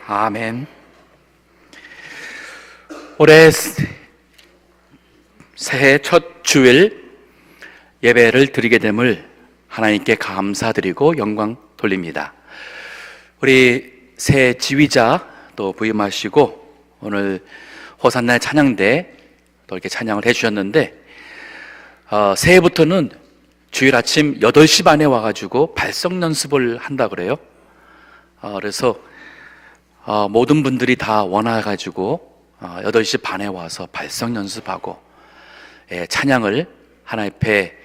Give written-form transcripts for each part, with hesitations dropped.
아멘. 올해 새해 첫 주일 예배를 드리게 됨을 하나님께 감사드리고 영광 돌립니다. 우리 새 지휘자 또 부임하시고 오늘 호산나 찬양대 또 이렇게 찬양을 해주셨는데, 새해부터는 주일 아침 8시 반에 와가지고 발성 연습을 한다 그래요. 그래서 모든 분들이 다 원해가지고 8시 반에 와서 발성 연습하고 찬양을 하나님 앞에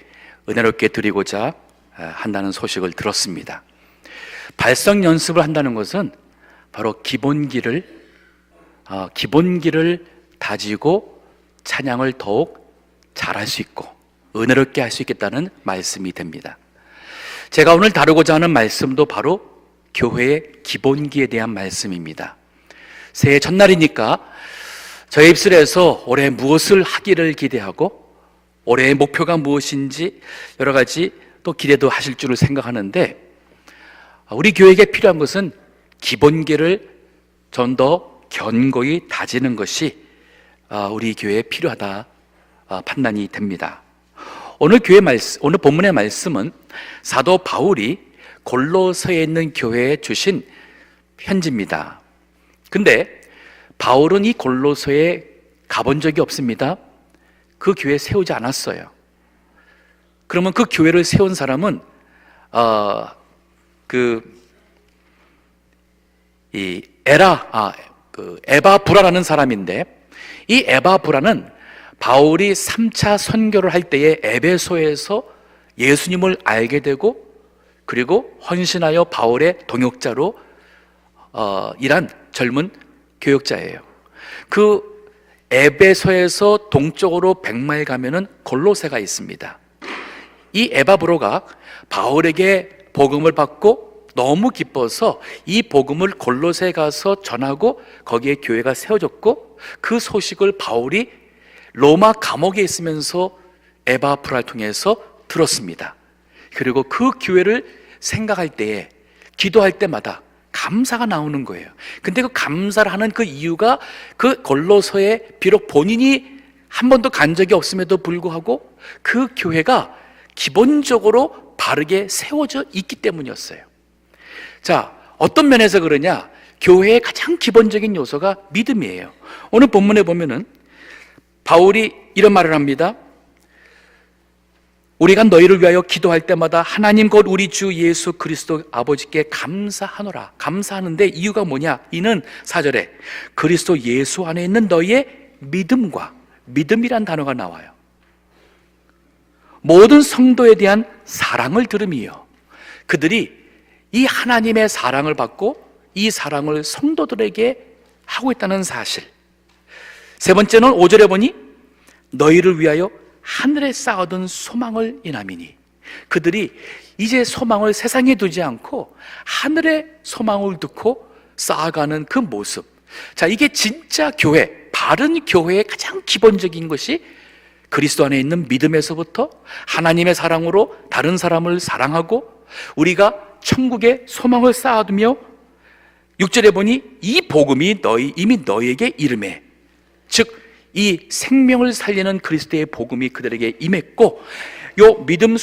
은혜롭게 드리고자 한다는 소식을 들었습니다. 발성 연습을 한다는 것은 바로 기본기를 다지고 찬양을 더욱 잘할 수 있고 은혜롭게 할 수 있겠다는 말씀이 됩니다. 제가 오늘 다루고자 하는 말씀도 바로 교회의 기본기에 대한 말씀입니다. 새해 첫날이니까 저의 입술에서 올해 무엇을 하기를 기대하고 올해의 목표가 무엇인지 여러 가지 또 기대도 하실 줄을 생각하는데, 우리 교회에게 필요한 것은 기본기를 좀 더 견고히 다지는 것이 우리 교회에 필요하다 판단이 됩니다. 오늘 본문의 말씀은 사도 바울이 골로새에 있는 교회에 주신 편지입니다. 근데 바울은 이 골로새에 가본 적이 없습니다. 그 교회 세우지 않았어요. 그러면 그 교회를 세운 사람은 에바브라라는 사람인데, 이 에바브라는 바울이 3차 선교를 할 때에 에베소에서 예수님을 알게 되고 그리고 헌신하여 바울의 동역자로 일한 젊은 교역자예요. 그 에베소에서 동쪽으로 100마일 가면은 골로새가 있습니다. 이 에바브로가 바울에게 복음을 받고 너무 기뻐서 이 복음을 골로새에 가서 전하고 거기에 교회가 세워졌고, 그 소식을 바울이 로마 감옥에 있으면서 에바브라를 통해서 들었습니다. 그리고 그 교회를 생각할 때에, 기도할 때마다 감사가 나오는 거예요. 근데 그 감사를 하는 그 이유가 그 골로새에 비록 본인이 한 번도 간 적이 없음에도 불구하고 그 교회가 기본적으로 바르게 세워져 있기 때문이었어요. 자, 어떤 면에서 그러냐? 교회의 가장 기본적인 요소가 믿음이에요. 오늘 본문에 보면은 바울이 이런 말을 합니다. 우리가 너희를 위하여 기도할 때마다 하나님 곧 우리 주 예수 그리스도 아버지께 감사하노라. 감사하는데 이유가 뭐냐? 이는 4절에 그리스도 예수 안에 있는 너희의 믿음과, 믿음이란 단어가 나와요. 모든 성도에 대한 사랑을 들음이요. 그들이 이 하나님의 사랑을 받고 이 사랑을 성도들에게 하고 있다는 사실. 세 번째는 5절에 보니 너희를 위하여 하늘에 쌓아둔 소망을 인함이니, 그들이 이제 소망을 세상에 두지 않고 하늘의 소망을 두고 쌓아가는 그 모습. 자, 이게 진짜 교회, 바른 교회의 가장 기본적인 것이 그리스도 안에 있는 믿음에서부터 하나님의 사랑으로 다른 사람을 사랑하고 우리가 천국의 소망을 쌓아두며, 6절에 보니 이 복음이 이미 너희에게 이름해, 즉 이 생명을 살리는 그리스도의 복음이 그들에게 임했고, 요 믿음,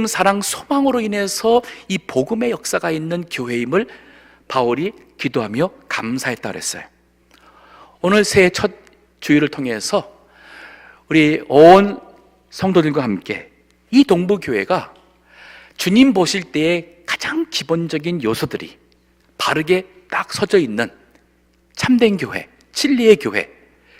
사랑, 소망으로 인해서 이 복음의 역사가 있는 교회임을 바울이 기도하며 감사했다 그랬어요. 오늘 새해 첫 주일을 통해서 우리 온 성도들과 함께 이 동부교회가 주님 보실 때의 가장 기본적인 요소들이 바르게 딱 서져 있는 참된 교회, 진리의 교회,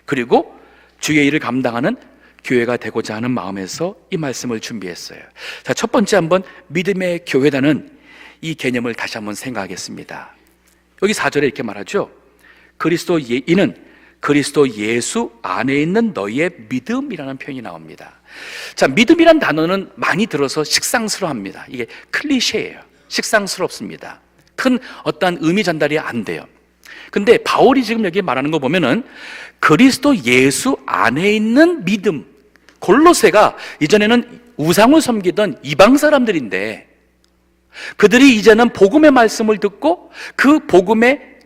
그리고 주의 일을 감당하는 교회가 되고자 하는 마음에서 이 말씀을 준비했어요. 자, 첫 번째 한번 믿음의 교회라는 이 개념을 다시 한번 생각하겠습니다. 여기 4절에 이렇게 말하죠. 이는 그리스도 예수 안에 있는 너희의 믿음이라는 표현이 나옵니다. 자, 믿음이란 단어는 많이 들어서 식상스러워합니다. 이게 클리셰예요. 식상스럽습니다. 큰 어떤 의미 전달이 안 돼요. 근데 바울이 지금 여기 말하는 거 보면은 그리스도 예수 안에 있는 믿음, 골로새가 이전에는 우상을 섬기던 이방 사람들인데 그들이 이제는 복음의 말씀을 듣고 그 복음의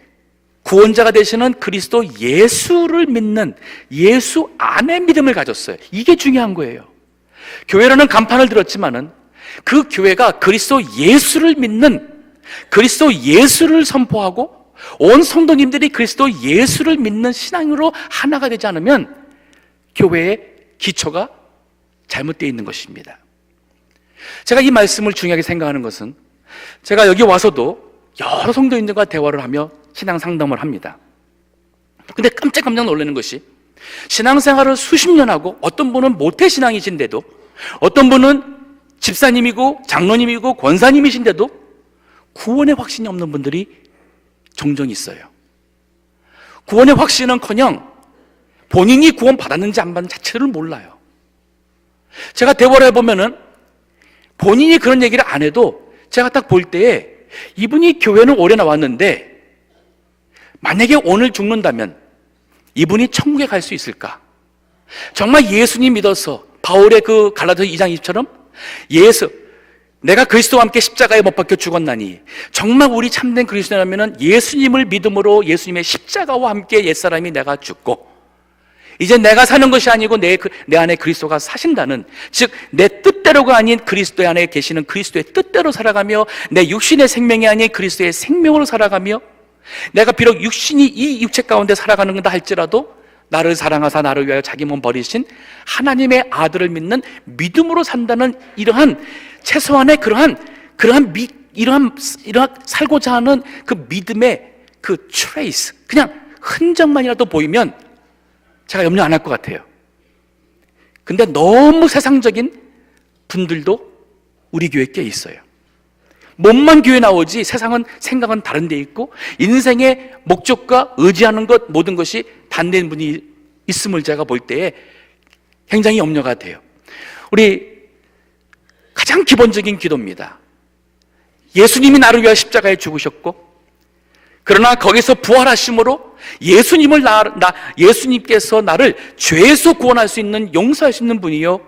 구원자가 되시는 그리스도 예수를 믿는, 예수 안에 믿음을 가졌어요. 이게 중요한 거예요. 교회라는 간판을 들었지만은 그 교회가 그리스도 예수를 믿는, 그리스도 예수를 선포하고 온 성도님들이 그리스도 예수를 믿는 신앙으로 하나가 되지 않으면 교회의 기초가 잘못되어 있는 것입니다. 제가 이 말씀을 중요하게 생각하는 것은, 제가 여기 와서도 여러 성도님들과 대화를 하며 신앙 상담을 합니다. 근데 깜짝 놀라는 것이, 신앙생활을 수십 년 하고 어떤 분은 모태신앙이신데도, 어떤 분은 집사님이고 장로님이고 권사님이신데도 구원의 확신이 없는 분들이 종종 있어요. 구원의 확신은커녕 본인이 구원 받았는지 안 받는 자체를 몰라요. 제가 대화를 해보면은 본인이 그런 얘기를 안 해도 제가 딱 볼 때에 이분이 교회는 오래 나왔는데 만약에 오늘 죽는다면 이분이 천국에 갈 수 있을까? 정말 예수님 믿어서 바울의 그 갈라디아 2장 20처럼 내가 그리스도와 함께 십자가에 못 박혀 죽었나니, 정말 우리 참된 그리스도라면 예수님을 믿음으로 예수님의 십자가와 함께 옛사람이 내가 죽고 이제 내가 사는 것이 아니고 내 안에 그리스도가 사신다는, 즉 내 뜻대로가 아닌 그리스도 안에 계시는 그리스도의 뜻대로 살아가며 내 육신의 생명이 아닌 그리스도의 생명으로 살아가며, 내가 비록 육신이 이 육체 가운데 살아가는 것다 할지라도 나를 사랑하사 나를 위하여 자기 몸 버리신 하나님의 아들을 믿는 믿음으로 산다는 이러한 최소한의 이러한 살고자 하는 그 믿음의 그 트레이스, 그냥 흔적만이라도 보이면 제가 염려 안 할 것 같아요. 근데 너무 세상적인 분들도 우리 교회에 꽤 있어요. 몸만 교회 나오지 세상은, 생각은 다른 데 있고 인생의 목적과 의지하는 것, 모든 것이 반대인 분이 있음을 제가 볼 때에 굉장히 염려가 돼요. 우리 가장 기본적인 기도입니다. 예수님이 나를 위하여 십자가에 죽으셨고, 그러나 거기서 부활하심으로 예수님께서 나를 죄에서 구원할 수 있는, 용서할 수 있는 분이요,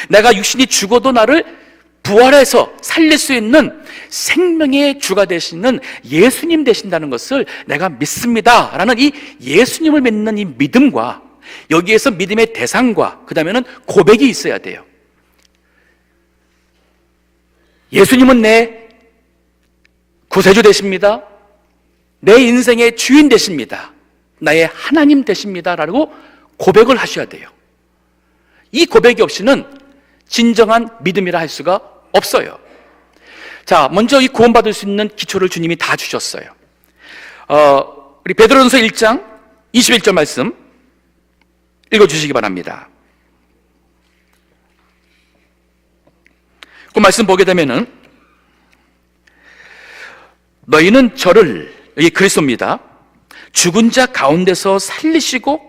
내가 육신이 죽어도 나를 부활해서 살릴 수 있는 생명의 주가 되시는 예수님 되신다는 것을 내가 믿습니다 라는 이 예수님을 믿는 이 믿음과, 여기에서 믿음의 대상과 그 다음에는 고백이 있어야 돼요. 예수님은 내 구세주 되십니다, 내 인생의 주인 되십니다, 나의 하나님 되십니다 라고 고백을 하셔야 돼요. 이 고백이 없이는 진정한 믿음이라 할 수가 없어요. 자, 먼저 이 구원받을 수 있는 기초를 주님이 다 주셨어요. 우리 베드로전서 1장 21절 말씀 읽어주시기 바랍니다. 그 말씀 보게 되면은, 너희는 저를, 여기 그리스도입니다, 죽은 자 가운데서 살리시고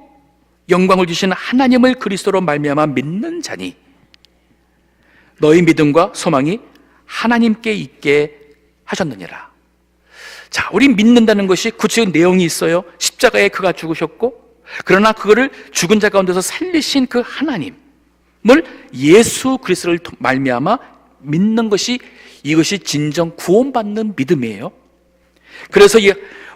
영광을 주신 하나님을 그리스도로 말미암아 믿는 자니 너희 믿음과 소망이 하나님께 있게 하셨느니라. 자, 우리 믿는다는 것이 구체적인 내용이 있어요. 십자가에 그가 죽으셨고, 그러나 그거를 죽은 자 가운데서 살리신 그 하나님을, 예수 그리스도를 말미암아 믿는 것이, 이것이 진정 구원받는 믿음이에요. 그래서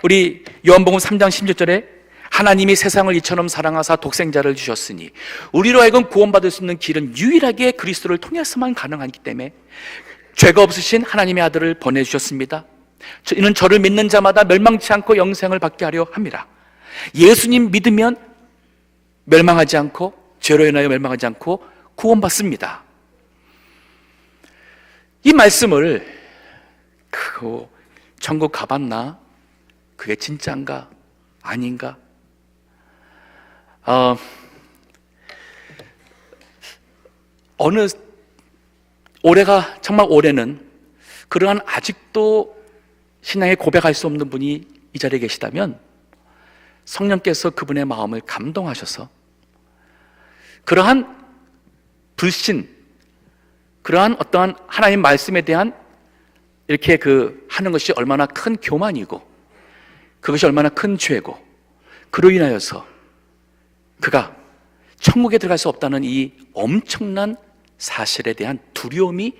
우리 요한복음 3장 16절에 하나님이 세상을 이처럼 사랑하사 독생자를 주셨으니 우리로 하여금 구원받을 수 있는 길은 유일하게 그리스도를 통해서만 가능하기 때문에 죄가 없으신 하나님의 아들을 보내주셨습니다. 이는 저를 믿는 자마다 멸망치 않고 영생을 받게 하려 합니다. 예수님 믿으면 멸망하지 않고, 죄로 인하여 멸망하지 않고 구원받습니다. 이 말씀을 천국 가봤나? 그게 진짜인가? 아닌가? 정말 올해는 그러한 아직도 신앙에 고백할 수 없는 분이 이 자리에 계시다면 성령께서 그분의 마음을 감동하셔서 그러한 불신, 그러한 어떠한 하나님 말씀에 대한 이렇게 하는 것이 얼마나 큰 교만이고 그것이 얼마나 큰 죄고, 그로 인하여서 그가 천국에 들어갈 수 없다는 이 엄청난 사실에 대한 두려움이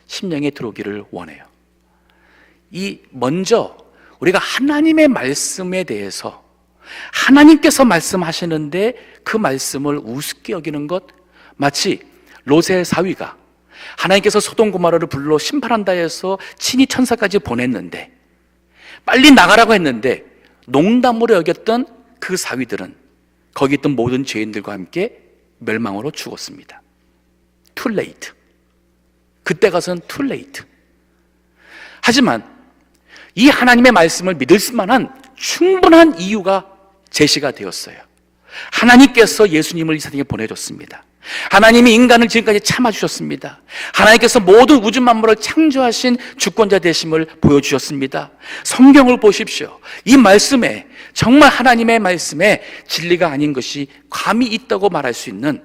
심령에 들어오기를 원해요. 먼저 우리가 하나님의 말씀에 대해서 하나님께서 말씀하시는데 그 말씀을 우습게 여기는 것, 마치 롯의 사위가 하나님께서 소돔 고모라를 불러 심판한다 해서 친히 천사까지 보냈는데, 빨리 나가라고 했는데 농담으로 여겼던 그 사위들은 거기 있던 모든 죄인들과 함께 멸망으로 죽었습니다. Too late. 그때 가서는 too late. 하지만 이 하나님의 말씀을 믿을 만한 충분한 이유가 제시가 되었어요. 하나님께서 예수님을 이 세상에 보내줬습니다. 하나님이 인간을 지금까지 참아주셨습니다. 하나님께서 모든 우주 만물을 창조하신 주권자 되심을 보여주셨습니다. 성경을 보십시오. 이 말씀에, 정말 하나님의 말씀에 진리가 아닌 것이 감히 있다고 말할 수 있는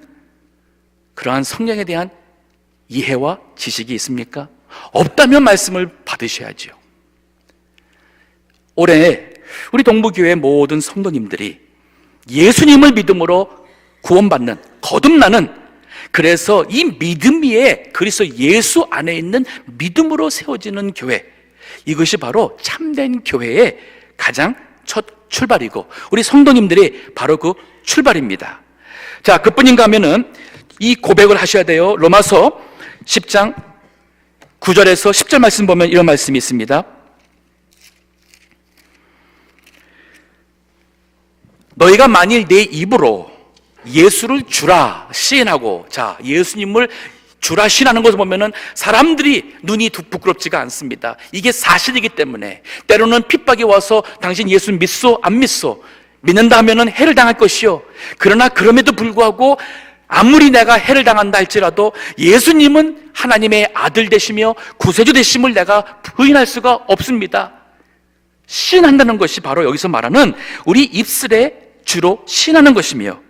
그러한 성경에 대한 이해와 지식이 있습니까? 없다면 말씀을 받으셔야죠. 올해 우리 동부교회 모든 성도님들이 예수님을 믿음으로 구원받는, 거듭나는, 그래서 이 믿음 위에 그리스도 예수 안에 있는 믿음으로 세워지는 교회, 이것이 바로 참된 교회의 가장 첫 출발이고 우리 성도님들이 바로 그 출발입니다. 자, 그뿐인가 하면은 이 고백을 하셔야 돼요. 로마서 10장 9절에서 10절 말씀 보면 이런 말씀이 있습니다. 너희가 만일 내 입으로 예수를 주라 시인하고, 자, 예수님을 주라 시인하는 것을 보면은 사람들이 눈이 부끄럽지가 않습니다. 이게 사실이기 때문에. 때로는 핍박이 와서 당신 예수 믿소 안 믿소, 믿는다 하면은 해를 당할 것이요, 그러나 그럼에도 불구하고 아무리 내가 해를 당한다 할지라도 예수님은 하나님의 아들 되시며 구세주 되심을 내가 부인할 수가 없습니다. 시인한다는 것이 바로 여기서 말하는 우리 입술에 주로 시인하는 것이며,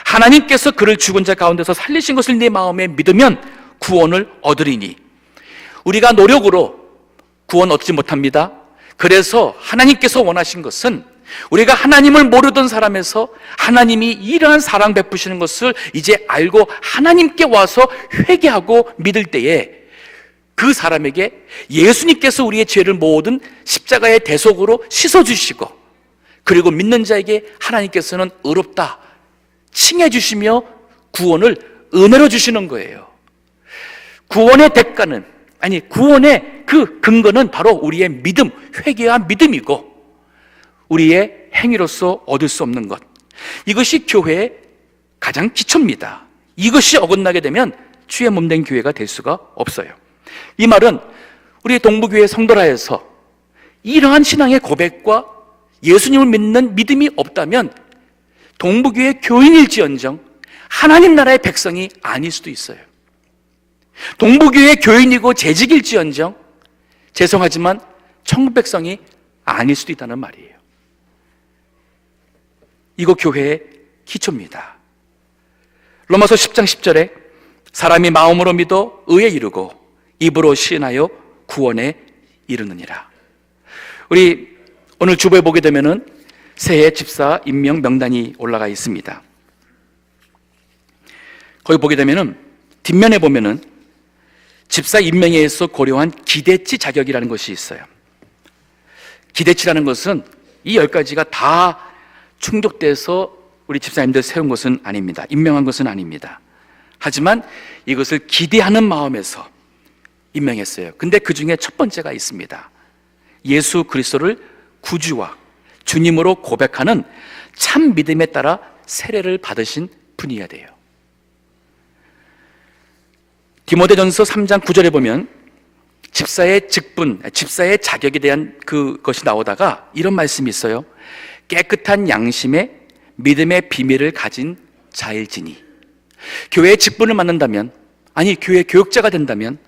하나님께서 그를 죽은 자 가운데서 살리신 것을 내 마음에 믿으면 구원을 얻으리니. 우리가 노력으로 구원 얻지 못합니다. 그래서 하나님께서 원하신 것은 우리가 하나님을 모르던 사람에서 하나님이 이러한 사랑 베푸시는 것을 이제 알고 하나님께 와서 회개하고 믿을 때에 그 사람에게 예수님께서 우리의 죄를 모든 십자가의 대속으로 씻어주시고, 그리고 믿는 자에게 하나님께서는 의롭다 칭해 주시며 구원을 은혜로 주시는 거예요. 구원의 대가는, 아니 구원의 그 근거는 바로 우리의 믿음, 회개와 믿음이고 우리의 행위로서 얻을 수 없는 것, 이것이 교회의 가장 기초입니다. 이것이 어긋나게 되면 주의 몸된 교회가 될 수가 없어요. 이 말은 우리 동부교회 성도라에서 이러한 신앙의 고백과 예수님을 믿는 믿음이 없다면 동부교회 교인일지언정 하나님 나라의 백성이 아닐 수도 있어요. 동부교회 교인이고 재직일지언정 죄송하지만 천국 백성이 아닐 수도 있다는 말이에요. 이거 교회의 기초입니다. 로마서 10장 10절에 사람이 마음으로 믿어 의에 이르고 입으로 시인하여 구원에 이르느니라. 우리 오늘 주보에 보게 되면은 새해 집사 임명 명단이 올라가 있습니다. 거기 보게 되면은 뒷면에 보면은 집사 임명에 의해서 고려한 기대치 자격이라는 것이 있어요. 기대치라는 것은 이 10가지가 다 충족돼서 우리 집사님들 세운 것은 아닙니다. 임명한 것은 아닙니다. 하지만 이것을 기대하는 마음에서 임명했어요. 근데 그 중에 첫 번째가 있습니다. 예수 그리스도를 구주와 주님으로 고백하는 참 믿음에 따라 세례를 받으신 분이어야 돼요. 디모데전서 3장 9절에 보면 집사의 직분, 집사의 자격에 대한 그것이 나오다가 이런 말씀이 있어요. 깨끗한 양심에 믿음의 비밀을 가진 자일지니. 교회의 직분을 맡는다면, 아니 교회 교육자가 된다면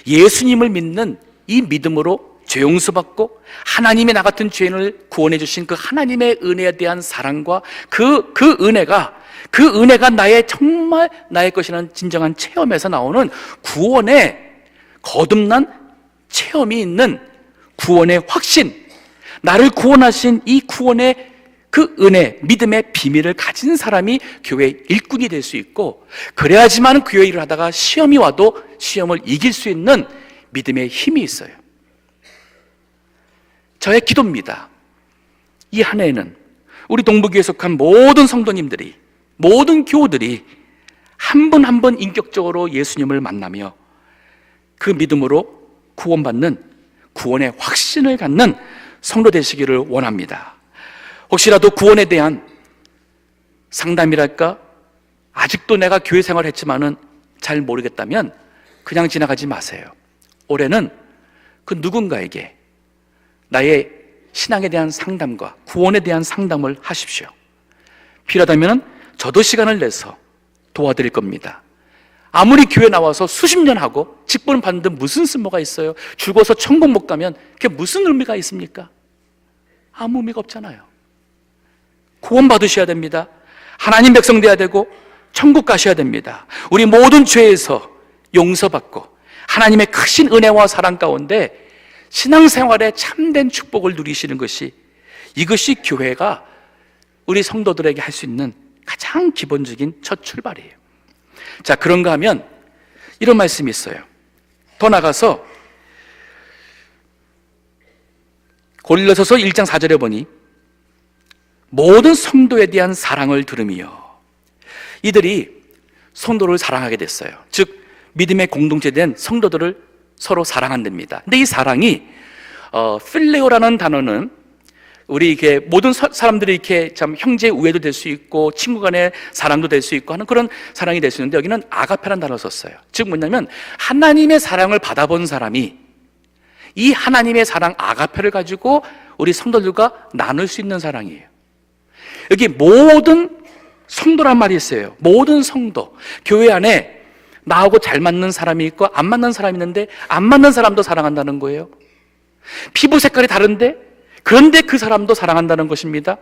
예수님을 믿는 이 믿음으로 죄 용서받고 하나님이 나 같은 죄인을 구원해 주신 그 하나님의 은혜에 대한 사랑과 그 은혜가 나의 정말 나의 것이라는 진정한 체험에서 나오는 구원의 거듭난 체험이 있는 구원의 확신, 나를 구원하신 이 구원의 그 은혜, 믿음의 비밀을 가진 사람이 교회의 일꾼이 될 수 있고, 그래야지만 교회 일을 하다가 시험이 와도 시험을 이길 수 있는 믿음의 힘이 있어요. 저의 기도입니다. 이 한 해에는 우리 동북교에 속한 모든 성도님들이, 모든 교우들이 한 분 한 분 인격적으로 예수님을 만나며 그 믿음으로 구원받는, 구원의 확신을 갖는 성도 되시기를 원합니다. 혹시라도 구원에 대한 상담이랄까, 아직도 내가 교회 생활을 했지만은 잘 모르겠다면 그냥 지나가지 마세요. 올해는 그 누군가에게 나의 신앙에 대한 상담과 구원에 대한 상담을 하십시오. 필요하다면 저도 시간을 내서 도와드릴 겁니다. 아무리 교회 나와서 수십 년 하고 직분을 받는데 무슨 쓸모가 있어요? 죽어서 천국 못 가면 그게 무슨 의미가 있습니까? 아무 의미가 없잖아요. 구원 받으셔야 됩니다. 하나님 백성 돼야 되고 천국 가셔야 됩니다. 우리 모든 죄에서 용서받고 하나님의 크신 은혜와 사랑 가운데 신앙생활에 참된 축복을 누리시는 것이, 이것이 교회가 우리 성도들에게 할 수 있는 가장 기본적인 첫 출발이에요. 자, 그런가 하면 이런 말씀이 있어요. 더 나가서 고린도서서 1장 4절에 보니 모든 성도에 대한 사랑을 들으며, 이들이 성도를 사랑하게 됐어요. 즉 믿음의 공동체된 성도들을 서로 사랑한답니다. 근데 이 사랑이 필레오라는 단어는 우리 이렇게 모든 사람들이 이렇게 참 형제 우애도 될 수 있고 친구 간의 사랑도 될 수 있고 하는 그런 사랑이 될 수 있는데, 여기는 아가페라는 단어를 썼어요. 즉 뭐냐면 하나님의 사랑을 받아본 사람이 이 하나님의 사랑 아가페를 가지고 우리 성도들과 나눌 수 있는 사랑이에요. 여기 모든 성도란 말이 있어요. 모든 성도. 교회 안에 나하고 잘 맞는 사람이 있고 안 맞는 사람이 있는데 안 맞는 사람도 사랑한다는 거예요. 피부 색깔이 다른데 그런데 그 사람도 사랑한다는 것입니다.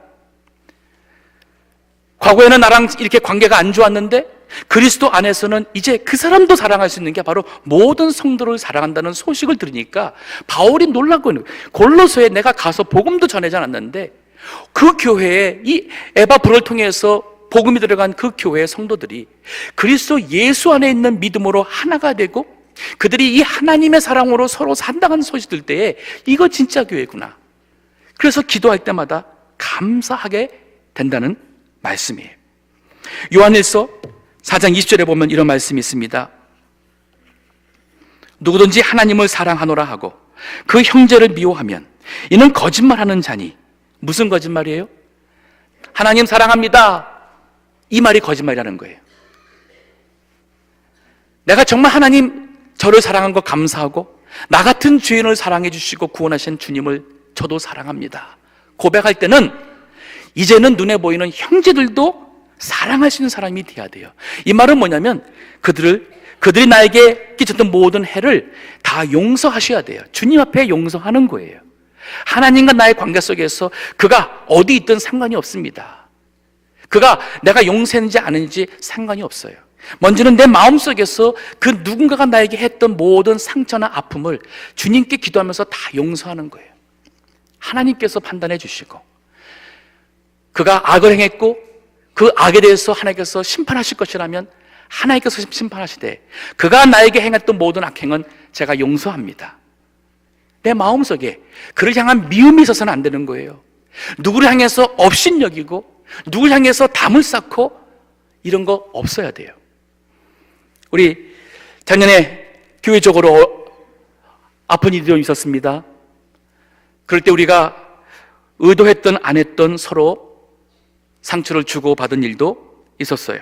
과거에는 나랑 이렇게 관계가 안 좋았는데 그리스도 안에서는 이제 그 사람도 사랑할 수 있는 게 바로 모든 성도를 사랑한다는 소식을 들으니까 바울이 놀라고 있는 거예요. 골로새에 내가 가서 복음도 전하지 않았는데 그 교회에 이 에바브를 통해서 복음이 들어간 그 교회의 성도들이 그리스도 예수 안에 있는 믿음으로 하나가 되고 그들이 이 하나님의 사랑으로 서로 산다는 소식 들 때에 이거 진짜 교회구나. 그래서 기도할 때마다 감사하게 된다는 말씀이에요. 요한일서 4장 20절에 보면 이런 말씀이 있습니다. 누구든지 하나님을 사랑하노라 하고 그 형제를 미워하면 이는 거짓말하는 자니. 무슨 거짓말이에요? 하나님 사랑합니다, 이 말이 거짓말이라는 거예요. 내가 정말 하나님 저를 사랑한 거 감사하고 나 같은 죄인을 사랑해 주시고 구원하신 주님을 저도 사랑합니다 고백할 때는 이제는 눈에 보이는 형제들도 사랑할 수 있는 사람이 돼야 돼요. 이 말은 뭐냐면 그들이 나에게 끼쳤던 모든 해를 다 용서하셔야 돼요. 주님 앞에 용서하는 거예요. 하나님과 나의 관계 속에서 그가 어디 있든 상관이 없습니다. 그가 내가 용서했는지 안 했는지 상관이 없어요. 먼저는 내 마음속에서 그 누군가가 나에게 했던 모든 상처나 아픔을 주님께 기도하면서 다 용서하는 거예요. 하나님께서 판단해 주시고 그가 악을 행했고 그 악에 대해서 하나님께서 심판하실 것이라면 하나님께서 심판하시되 그가 나에게 행했던 모든 악행은 제가 용서합니다. 내 마음속에 그를 향한 미움이 있어서는 안 되는 거예요. 누구를 향해서 업신여기고 누구를 향해서 담을 쌓고 이런 거 없어야 돼요. 우리 작년에 교회적으로 아픈 일이 좀 있었습니다. 그럴 때 우리가 의도했던 안 했던 서로 상처를 주고받은 일도 있었어요.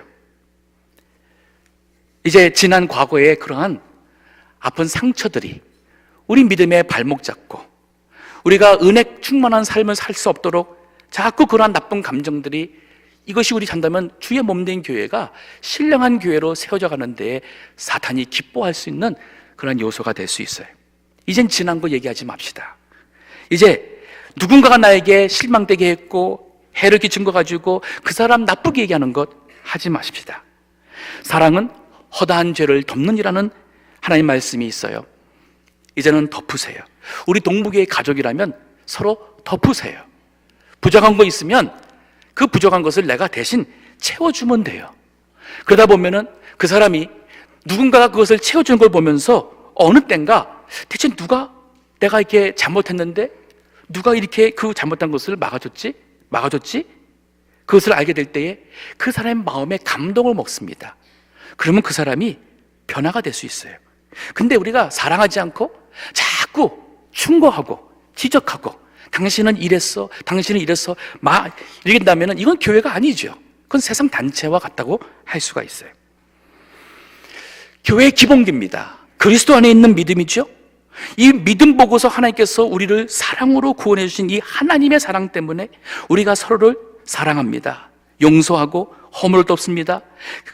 이제 지난 과거에 그러한 아픈 상처들이 우리 믿음의 발목 잡고 우리가 은혜 충만한 삶을 살 수 없도록 자꾸 그러한 나쁜 감정들이, 이것이 우리 산다면 주의 몸된 교회가 신령한 교회로 세워져 가는데 사탄이 기뻐할 수 있는 그런 요소가 될 수 있어요. 이젠 지난 거 얘기하지 맙시다. 이제 누군가가 나에게 실망되게 했고 해를 끼친 거 가지고 그 사람 나쁘게 얘기하는 것 하지 마십시다. 사랑은 허다한 죄를 덮는이라는 하나님 말씀이 있어요. 이제는 덮으세요. 우리 동북의 가족이라면 서로 덮으세요. 부족한 거 있으면 그 부족한 것을 내가 대신 채워주면 돼요. 그러다 보면은 그 사람이 누군가가 그것을 채워주는 걸 보면서 어느 땐가 대체 누가 내가 이렇게 잘못했는데 누가 이렇게 그 잘못한 것을 막아줬지? 그것을 알게 될 때에 그 사람의 마음에 감동을 먹습니다. 그러면 그 사람이 변화가 될 수 있어요. 근데 우리가 사랑하지 않고 자꾸 충고하고 지적하고 당신은 이랬어, 당신은 이랬어 이렇게 된다면 이건 교회가 아니죠. 그건 세상 단체와 같다고 할 수가 있어요. 교회의 기본기입니다. 그리스도 안에 있는 믿음이죠. 이 믿음 보고서 하나님께서 우리를 사랑으로 구원해 주신 이 하나님의 사랑 때문에 우리가 서로를 사랑합니다. 용서하고 허물을 덮습니다.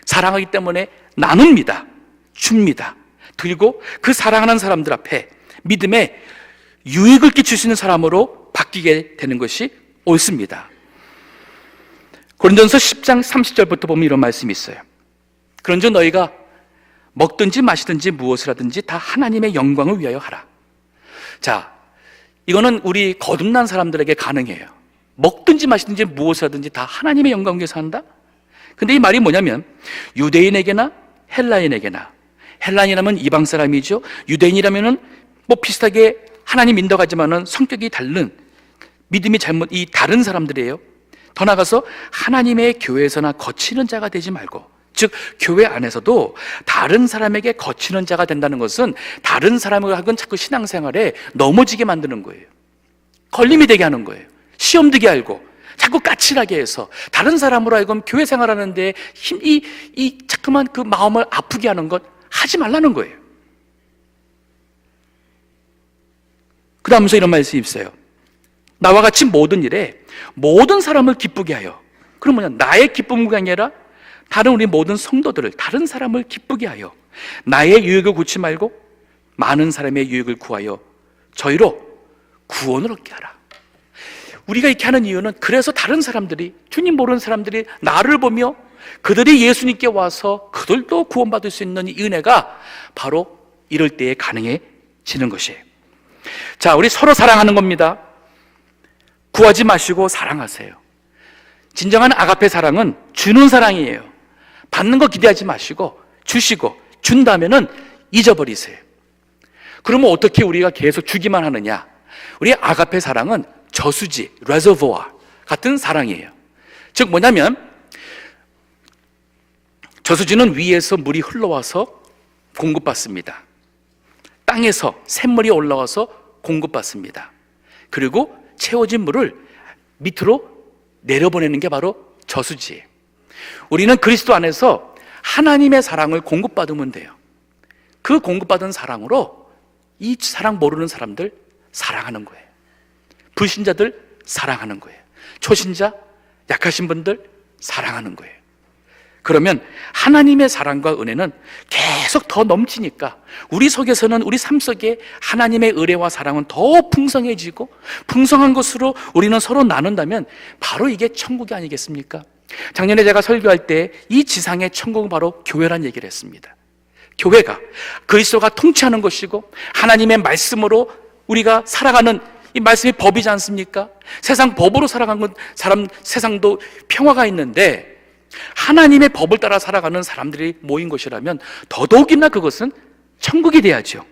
사랑하기 때문에 나눕니다. 줍니다. 그리고 그 사랑하는 사람들 앞에 믿음에 유익을 끼칠 수 있는 사람으로 바뀌게 되는 것이 옳습니다. 고린도전서 10장 30절부터 보면 이런 말씀이 있어요. 그런즉 너희가 먹든지 마시든지 무엇을 하든지 다 하나님의 영광을 위하여 하라. 자, 이거는 우리 거듭난 사람들에게 가능해요. 먹든지 마시든지 무엇을 하든지 다 하나님의 영광을 위해서 한다? 근데 이 말이 뭐냐면 유대인에게나 헬라인에게나, 헬라인이라면 이방 사람이죠. 유대인이라면은 뭐 비슷하게 하나님 인도하지만은 성격이 다른, 믿음이 이 다른 사람들이에요. 더 나아가서 하나님의 교회에서나 거치는 자가 되지 말고, 즉 교회 안에서도 다른 사람에게 거치는 자가 된다는 것은 다른 사람을 하건 자꾸 신앙생활에 넘어지게 만드는 거예요. 걸림이 되게 하는 거예요. 시험 들게 알고 자꾸 까칠하게 해서 다른 사람으로 하여금 교회 생활하는데 이 자꾸만 그 마음을 아프게 하는 것 하지 말라는 거예요. 그 다음에서 이런 말씀이 있어요. 나와 같이 모든 일에 모든 사람을 기쁘게 하여. 그럼 뭐냐, 나의 기쁨이 아니라 다른 우리 모든 성도들을, 다른 사람을 기쁘게 하여 나의 유익을 구치 말고 많은 사람의 유익을 구하여 저희로 구원을 얻게 하라. 우리가 이렇게 하는 이유는 그래서 다른 사람들이, 주님 모르는 사람들이 나를 보며 그들이 예수님께 와서 그들도 구원받을 수 있는 이 은혜가 바로 이럴 때에 가능해지는 것이에요. 자, 우리 서로 사랑하는 겁니다. 구하지 마시고 사랑하세요. 진정한 아가페 사랑은 주는 사랑이에요. 받는 거 기대하지 마시고 주시고, 준다면은 잊어버리세요. 그러면 어떻게 우리가 계속 주기만 하느냐? 우리 아가페 사랑은 저수지, 레저보아 같은 사랑이에요. 즉 뭐냐면 저수지는 위에서 물이 흘러와서 공급받습니다. 땅에서 샘물이 올라와서 공급받습니다. 그리고 채워진 물을 밑으로 내려보내는 게 바로 저수지예요. 우리는 그리스도 안에서 하나님의 사랑을 공급받으면 돼요. 그 공급받은 사랑으로 이 사랑 모르는 사람들 사랑하는 거예요. 불신자들 사랑하는 거예요. 초신자, 약하신 분들 사랑하는 거예요. 그러면 하나님의 사랑과 은혜는 계속 더 넘치니까 우리 속에서는, 우리 삶 속에 하나님의 은혜와 사랑은 더 풍성해지고, 풍성한 것으로 우리는 서로 나눈다면 바로 이게 천국이 아니겠습니까? 작년에 제가 설교할 때 이 지상의 천국은 바로 교회란 얘기를 했습니다. 교회가 그리스도가 통치하는 것이고 하나님의 말씀으로 우리가 살아가는 이 말씀이 법이지 않습니까? 세상 법으로 살아가는 세상도 평화가 있는데 하나님의 법을 따라 살아가는 사람들이 모인 것이라면 더더욱이나 그것은 천국이 돼야죠.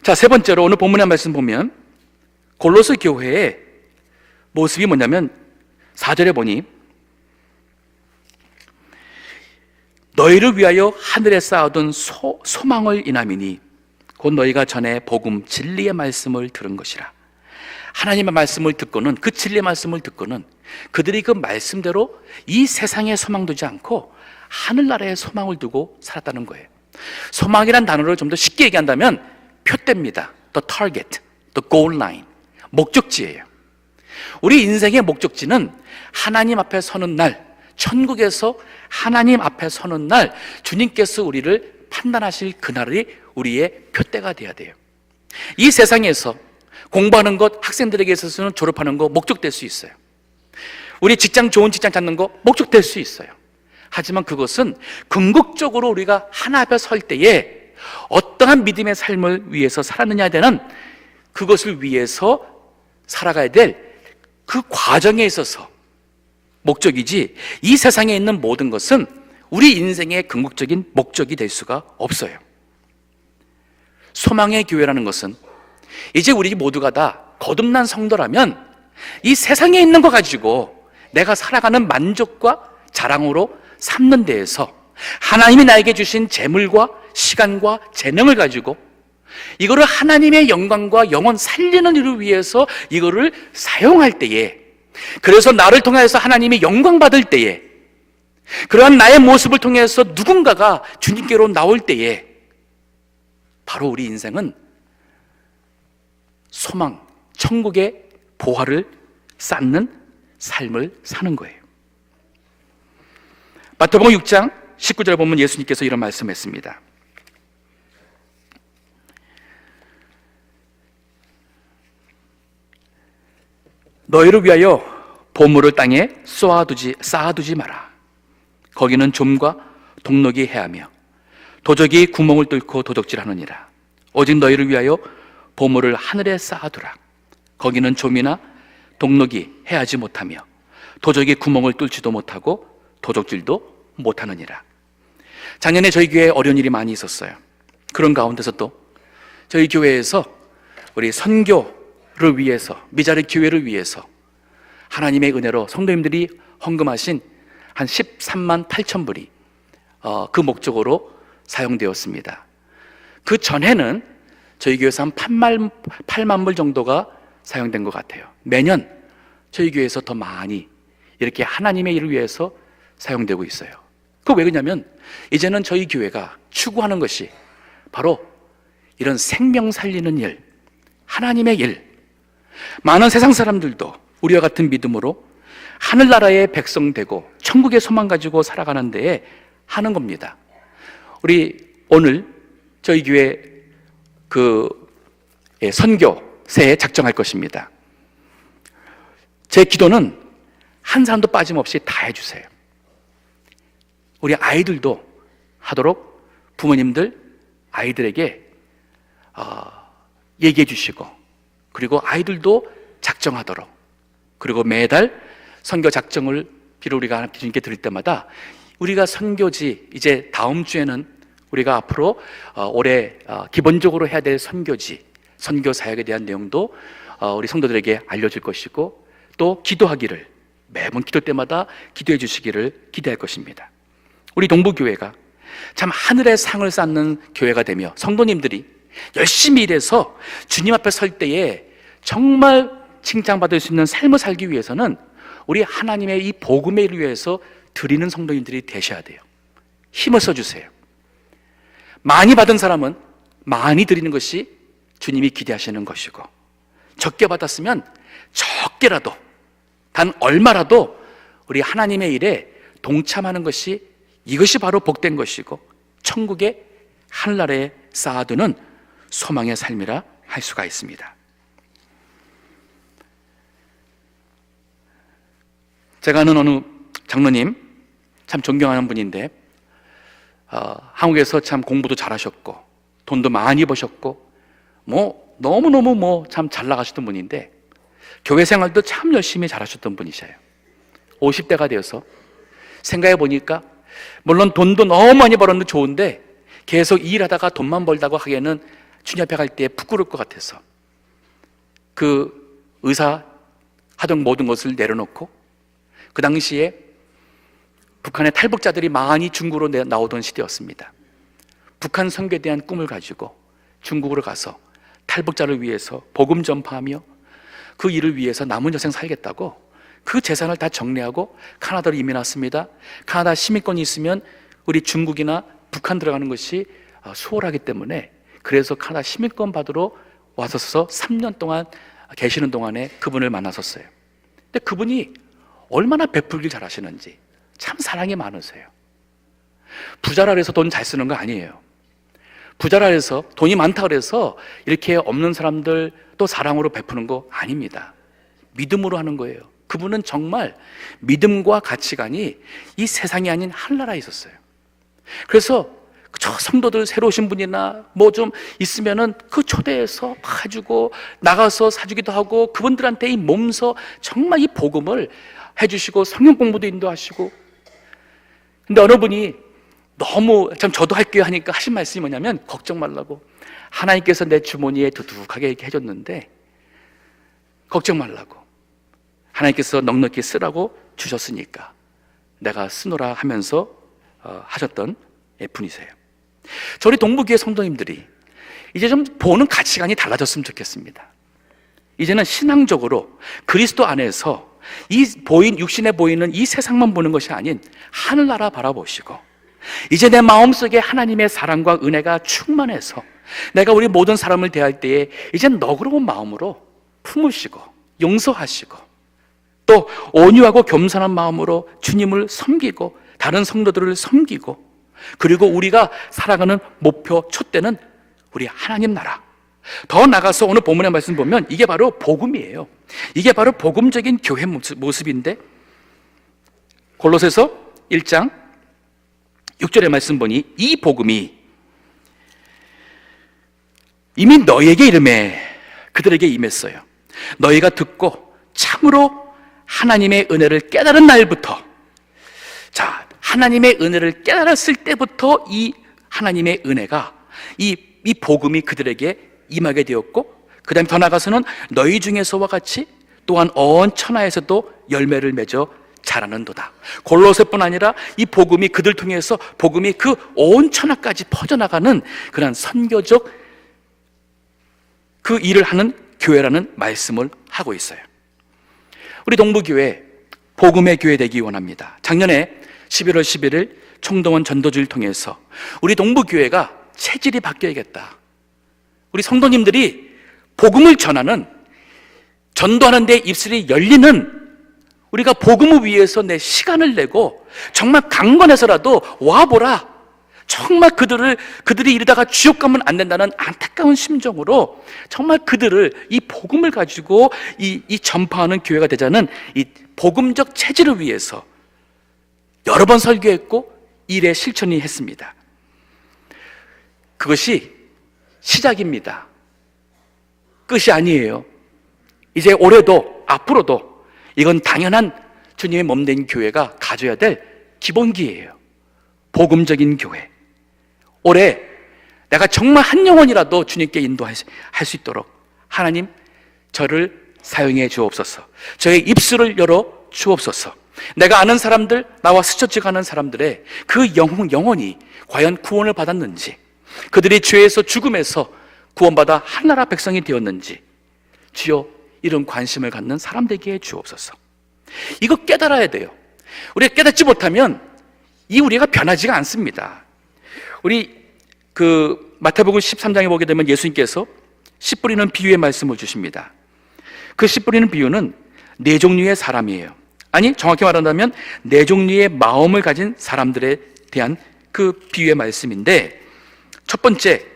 자, 세 번째로 오늘 본문의 말씀 보면 골로새 교회의 모습이 뭐냐면 4절에 보니 너희를 위하여 하늘에 쌓아둔 소망을 인함이니 곧 너희가 전에 복음 진리의 말씀을 들은 것이라. 하나님의 말씀을 듣고는, 그 진리의 말씀을 듣고는 그들이 그 말씀대로 이 세상에 소망 두지 않고 하늘나라에 소망을 두고 살았다는 거예요. 소망이란 단어를 좀 더 쉽게 얘기한다면 표대입니다. The target, the goal line, 목적지예요. 우리 인생의 목적지는 하나님 앞에 서는 날, 천국에서 하나님 앞에 서는 날 주님께서 우리를 판단하실 그날이 우리의 표대가 돼야 돼요. 이 세상에서 공부하는 것, 학생들에게 있어서는 졸업하는 거 목적될 수 있어요. 우리 직장, 좋은 직장 찾는 거 목적될 수 있어요. 하지만 그것은 궁극적으로 우리가 하나 앞에 설 때에 어떠한 믿음의 삶을 위해서 살았느냐에 대한, 그것을 위해서 살아가야 될 그 과정에 있어서 목적이지, 이 세상에 있는 모든 것은 우리 인생의 궁극적인 목적이 될 수가 없어요. 소망의 교회라는 것은 이제 우리 모두가 다 거듭난 성도라면 이 세상에 있는 거 가지고 내가 살아가는 만족과 자랑으로 삼는 데에서 하나님이 나에게 주신 재물과 시간과 재능을 가지고 이거를 하나님의 영광과 영혼 살리는 일을 위해서 이거를 사용할 때에, 그래서 나를 통해서 하나님이 영광 받을 때에, 그러한 나의 모습을 통해서 누군가가 주님께로 나올 때에 바로 우리 인생은 소망, 천국의 보화를 쌓는 삶을 사는 거예요. 마태복음 6장 19절에 보면 예수님께서 이런 말씀했습니다. 너희를 위하여 보물을 땅에 쌓아두지 마라. 거기는 좀과 동록이 해하며 도적이 구멍을 뚫고 도적질하느니라. 오직 너희를 위하여 보물을 하늘에 쌓아두라. 거기는 좀이나 동록이 해하지 못하며 도적이 구멍을 뚫지도 못하고 도적질도 못하느니라. 작년에 저희 교회에 어려운 일이 많이 있었어요. 그런 가운데서 또 저희 교회에서 우리 선교를 위해서, 미자리 교회를 위해서 하나님의 은혜로 성도님들이 헌금하신 한 13만 8천 불이 그 목적으로 사용되었습니다. 그 전에는 저희 교회에서 한 8만 불 정도가 사용된 것 같아요. 매년 저희 교회에서 더 많이 이렇게 하나님의 일을 위해서 사용되고 있어요. 그 왜 그러냐면 이제는 저희 교회가 추구하는 것이 바로 이런 생명 살리는 일, 하나님의 일, 많은 세상 사람들도 우리와 같은 믿음으로 하늘나라의 백성 되고 천국의 소망 가지고 살아가는 데에 하는 겁니다. 우리 오늘 저희 교회 선교세에 작정할 것입니다. 제 기도는 한 사람도 빠짐없이 다 해주세요. 우리 아이들도 하도록 부모님들 아이들에게 얘기해 주시고, 그리고 아이들도 작정하도록, 그리고 매달 선교 작정을 비를 우리가 주님께 드릴 때마다 우리가 선교지, 이제 다음 주에는 우리가 앞으로 올해 기본적으로 해야 될 선교지, 선교 사역에 대한 내용도 우리 성도들에게 알려줄 것이고, 또 기도하기를, 매번 기도 때마다 기도해 주시기를 기대할 것입니다. 우리 동부교회가 참 하늘의 상을 쌓는 교회가 되며 성도님들이 열심히 일해서 주님 앞에 설 때에 정말 칭찬받을 수 있는 삶을 살기 위해서는 우리 하나님의 이 복음의 일을 위해서 드리는 성도님들이 되셔야 돼요. 힘을 써주세요. 많이 받은 사람은 많이 드리는 것이 주님이 기대하시는 것이고, 적게 받았으면 적게라도, 단 얼마라도 우리 하나님의 일에 동참하는 것이, 이것이 바로 복된 것이고 천국의 하늘나라에 쌓아두는 소망의 삶이라 할 수가 있습니다. 제가 아는 어느 장로님, 참 존경하는 분인데 한국에서 참 공부도 잘하셨고 돈도 많이 버셨고 너무너무 참 잘 나가셨던 분인데 교회 생활도 참 열심히 잘하셨던 분이셔요. 50대가 되어서 생각해 보니까 물론 돈도 너무 많이 벌었는데 좋은데 계속 일하다가 돈만 벌다고 하기에는 주님 앞에 갈 때 부끄러울 것 같아서 그 의사 하던 모든 것을 내려놓고, 그 당시에 북한의 탈북자들이 많이 중국으로 나오던 시대였습니다. 북한 선교에 대한 꿈을 가지고 중국으로 가서 탈북자를 위해서 복음 전파하며 그 일을 위해서 남은 여생 살겠다고 그 재산을 다 정리하고 카나다로 이민 왔습니다. 카나다 시민권이 있으면 우리 중국이나 북한 들어가는 것이 수월하기 때문에, 그래서 카나다 시민권 받으러 와서 3년 동안 계시는 동안에 그분을 만났었어요. 근데 그분이 얼마나 베풀길 잘하시는지, 참 사랑이 많으세요. 부자라 그래서 돈 잘 쓰는 거 아니에요. 부자라 그래서, 돈이 많다 그래서 이렇게 없는 사람들 또 사랑으로 베푸는 거 아닙니다. 믿음으로 하는 거예요. 그분은 정말 믿음과 가치관이 이 세상이 아닌 하늘나라에 있었어요. 그래서 저 성도들 새로 오신 분이나 뭐 좀 있으면은 그 초대해서 봐주고 나가서 사주기도 하고, 그분들한테 이 몸서 정말 이 복음을 해주시고 성경 공부도 인도하시고. 근데 어느 분이 너무 참 저도 할게요 하니까 하신 말씀이 뭐냐면, 걱정 말라고, 하나님께서 내 주머니에 두둑하게 이렇게 해줬는데 걱정 말라고, 하나님께서 넉넉히 쓰라고 주셨으니까 내가 쓰노라 하면서 하셨던 분이세요. 저희 동부교회 성도님들이 이제 좀 보는 가치관이 달라졌으면 좋겠습니다. 이제는 신앙적으로 그리스도 안에서 이 육신에 보이는 이 세상만 보는 것이 아닌 하늘나라 바라보시고, 이제 내 마음속에 하나님의 사랑과 은혜가 충만해서 내가 우리 모든 사람을 대할 때에 이젠 너그러운 마음으로 품으시고 용서하시고, 또 온유하고 겸손한 마음으로 주님을 섬기고 다른 성도들을 섬기고, 그리고 우리가 살아가는 목표 촛대는 우리 하나님 나라. 더 나가서 오늘 본문의 말씀 보면 이게 바로 복음이에요. 이게 바로 복음적인 교회 모습인데, 골로새서 1장 6절의 말씀 보니 이 복음이 이미 너희에게 이름에 그들에게 임했어요. 너희가 듣고 참으로 하나님의 은혜를 깨달은 날부터, 자, 하나님의 은혜를 깨달았을 때부터 이 하나님의 은혜가, 이 복음이 그들에게 임하게 되었고, 그 다음에 더 나아가서는 너희 중에서와 같이 또한 온 천하에서도 열매를 맺어 자라는도다. 골로새뿐 아니라 이 복음이 그들 통해서 복음이 그 온 천하까지 퍼져나가는 그런 선교적 그 일을 하는 교회라는 말씀을 하고 있어요. 우리 동부교회 복음의 교회 되기 원합니다. 작년에 11월 11일 총동원 전도주를 통해서 우리 동부교회가 체질이 바뀌어야겠다. 우리 성도님들이 복음을 전하는, 전도하는 데 입술이 열리는, 우리가 복음을 위해서 내 시간을 내고 정말 강건해서라도 와보라, 정말 그들이 이러다가 지옥 가면 안 된다는 안타까운 심정으로 정말 그들을 이 복음을 가지고 이 전파하는 교회가 되자는 이 복음적 체질을 위해서 여러 번 설교했고 일에 실천이 했습니다. 그것이 시작입니다. 끝이 아니에요. 이제 올해도 앞으로도 이건 당연한 주님의 몸된 교회가 가져야 될 기본기예요. 복음적인 교회. 올해 내가 정말 한 영혼이라도 주님께 인도할 수 있도록 하나님 저를 사용해 주옵소서. 저의 입술을 열어 주옵소서. 내가 아는 사람들, 나와 스쳐지가는 사람들의 그 영혼이 과연 구원을 받았는지, 그들이 죄에서 죽음에서 구원받아 하나라 백성이 되었는지, 주여 이런 관심을 갖는 사람 되게 해 주옵소서. 이거 깨달아야 돼요. 우리가 깨닫지 못하면 이 우리가 변하지가 않습니다. 우리 마태복음 13장에 보게 되면 예수님께서 씨 뿌리는 비유의 말씀을 주십니다. 그 씨 뿌리는 비유는 네 종류의 사람이에요. 아니, 정확히 말한다면 네 종류의 마음을 가진 사람들에 대한 그 비유의 말씀인데, 첫 번째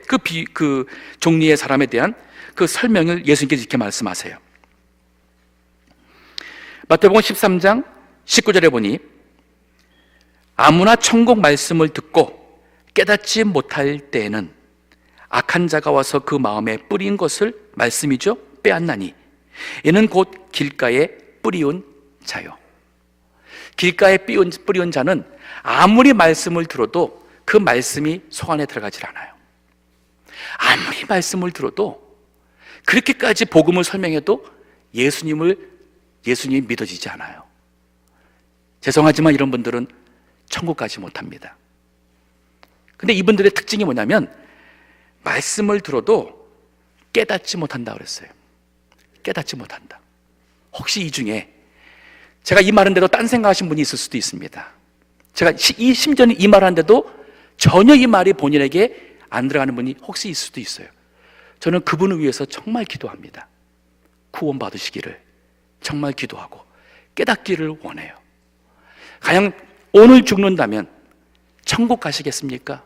그 종류의 사람에 대한 그 설명을 예수님께서 이렇게 말씀하세요. 마태복음 13장 19절에 보니 아무나 천국 말씀을 듣고 깨닫지 못할 때에는 악한 자가 와서 그 마음에 뿌린 것을, 말씀이죠, 빼앗나니 이는 곧 길가에 뿌리온 자요. 길가에 뿌리온 자는 아무리 말씀을 들어도 그 말씀이 속 안에 들어가질 않아요. 아무리 말씀을 들어도, 그렇게까지 복음을 설명해도 예수님이 믿어지지 않아요. 죄송하지만 이런 분들은 천국 가지 못합니다. 근데 이분들의 특징이 뭐냐면 말씀을 들어도 깨닫지 못한다 그랬어요. 깨닫지 못한다. 혹시 이 중에 제가 이 말한데도 딴 생각하신 분이 있을 수도 있습니다. 제가 심지어 이 말하는데도 전혀 이 말이 본인에게 안 들어가는 분이 혹시 있을 수도 있어요. 저는 그분을 위해서 정말 기도합니다. 구원 받으시기를 정말 기도하고 깨닫기를 원해요. 가령 오늘 죽는다면 천국 가시겠습니까?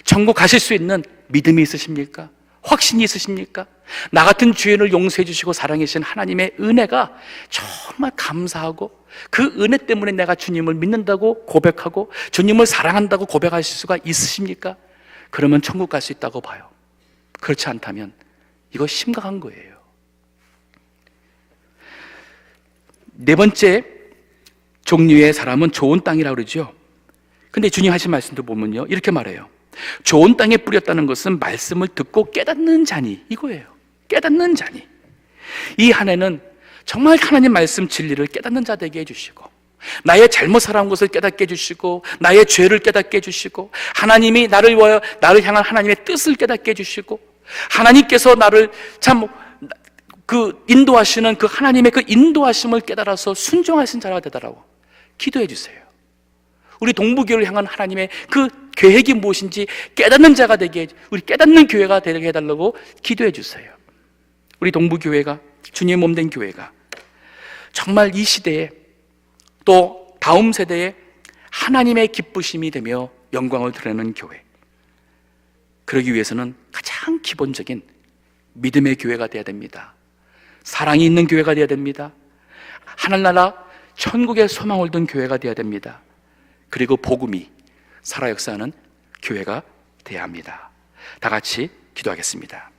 천국 가실 수 있는 믿음이 있으십니까? 확신이 있으십니까? 나 같은 죄인을 용서해 주시고 사랑해 주신 하나님의 은혜가 정말 감사하고, 그 은혜 때문에 내가 주님을 믿는다고 고백하고 주님을 사랑한다고 고백하실 수가 있으십니까? 그러면 천국 갈 수 있다고 봐요. 그렇지 않다면 이거 심각한 거예요. 네 번째 종류의 사람은 좋은 땅이라고 그러죠. 근데 주님 하신 말씀도 보면요, 이렇게 말해요. 좋은 땅에 뿌렸다는 것은 말씀을 듣고 깨닫는 자니, 이거예요. 깨닫는 자니. 이 한 해는 정말 하나님 말씀 진리를 깨닫는 자 되게 해주시고, 나의 잘못 살아온 것을 깨닫게 해주시고, 나의 죄를 깨닫게 해주시고, 하나님이 나를 향한 하나님의 뜻을 깨닫게 해주시고, 하나님께서 나를 참 인도하시는 그 하나님의 그 인도하심을 깨달아서 순종하신 자가 되더라고 기도해 주세요. 우리 동부교회를 향한 하나님의 그 계획이 무엇인지 깨닫는 자가 되게, 우리 깨닫는 교회가 되게 해달라고 기도해 주세요. 우리 동부교회가, 주님의 몸된 교회가 정말 이 시대에 또 다음 세대에 하나님의 기쁘심이 되며 영광을 드러내는 교회, 그러기 위해서는 가장 기본적인 믿음의 교회가 되어야 됩니다. 사랑이 있는 교회가 되어야 됩니다. 하늘나라 천국의 소망을 둔 교회가 되어야 됩니다. 그리고 복음이 살아 역사하는 교회가 되어야 합니다. 다 같이 기도하겠습니다.